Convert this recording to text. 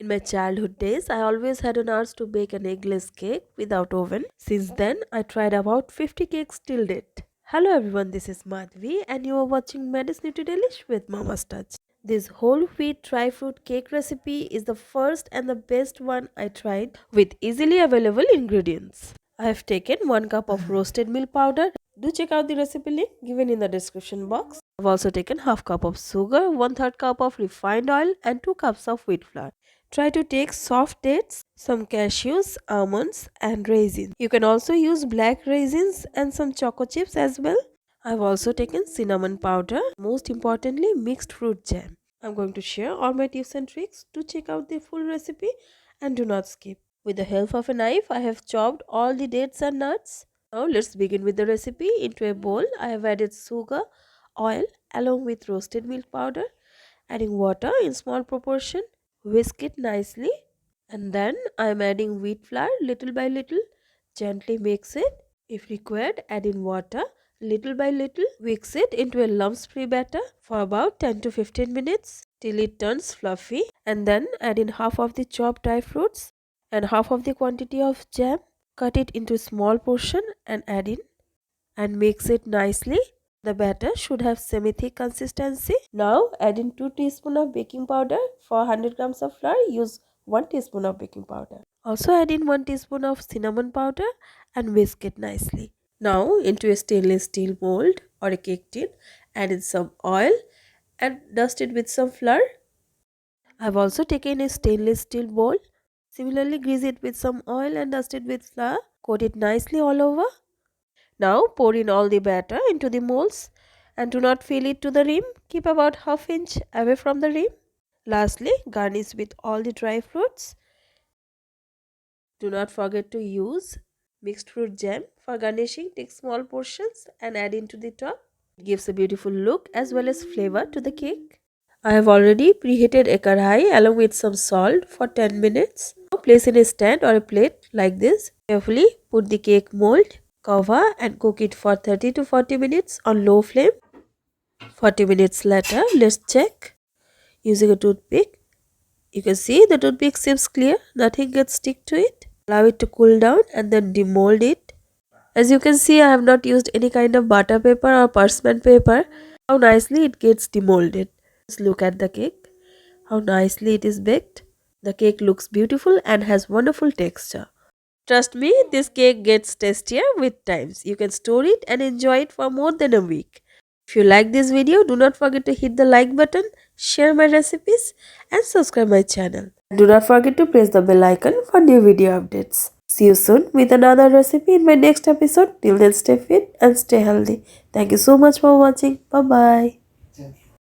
In my childhood days, I always had an urge to bake an eggless cake without oven. Since then, I tried about 50 cakes till date. Hello everyone, this is Madhvi and you are watching Mady Nutri-delish with Mama's Touch. This whole wheat dry fruit cake recipe is the first and the best one I tried with easily available ingredients. I have taken 1 cup of roasted milk powder. Do check out the recipe link given in the description box. I've also taken half cup of sugar, 1/3 cup of refined oil and 2 cups of wheat flour. Try to take soft dates, some cashews, almonds and raisins. You can also use black raisins and some choco chips as well. I've also taken cinnamon powder, most importantly mixed fruit jam. I'm going to share all my tips and tricks. To check out the full recipe and do not skip. With the help of a knife, I have chopped all the dates and nuts. Now let's begin with the recipe. Into a bowl, I have added sugar, oil along with roasted milk powder, adding water in small proportion. Whisk it nicely and then I am adding wheat flour little by little. Gently mix it. If required, add in water little by little. Mix it into a lumps-free batter for about 10 to 15 minutes till it turns fluffy, and then add in half of the chopped dry fruits and half of the quantity of jam. Cut it into small portion and add in and mix it nicely. The batter should have semi-thick consistency. Now add in 2 teaspoons of baking powder. For 100 grams of flour, use 1 teaspoon of baking powder. Also add in 1 teaspoon of cinnamon powder and whisk it nicely. Now into a stainless steel mold or a cake tin, add in some oil and dust it with some flour. I have also taken a stainless steel bowl. Similarly, grease it with some oil and dust it with flour. Coat it nicely all over. Now pour in all the batter into the molds and do not fill it to the rim. Keep about ½ inch away from the rim. Lastly, garnish with all the dry fruits. Do not forget to use mixed fruit jam for garnishing. Take small portions and add into the top. It gives a beautiful look as well as flavor to the cake. I have already preheated a karai along with some salt for 10 minutes. Now place in a stand or a plate like this. Carefully put the cake mold, cover and cook it for 30 to 40 minutes on low flame. 40 minutes later, let's check using a toothpick. You can see the toothpick seems clear, nothing gets stick to it. Allow it to cool down and then demold it. As you can see, I have not used any kind of butter paper or parchment paper. How nicely it gets demolded. Just look at the cake, how nicely it is baked. The cake looks beautiful and has wonderful texture. Trust me, this cake gets tastier with times. You can store it and enjoy it for more than a week. If you like this video, do not forget to hit the like button, share my recipes and subscribe my channel. Do not forget to press the bell icon for new video updates. See you soon with another recipe in my next episode. Till then, stay fit and stay healthy. Thank you so much for watching. Bye bye.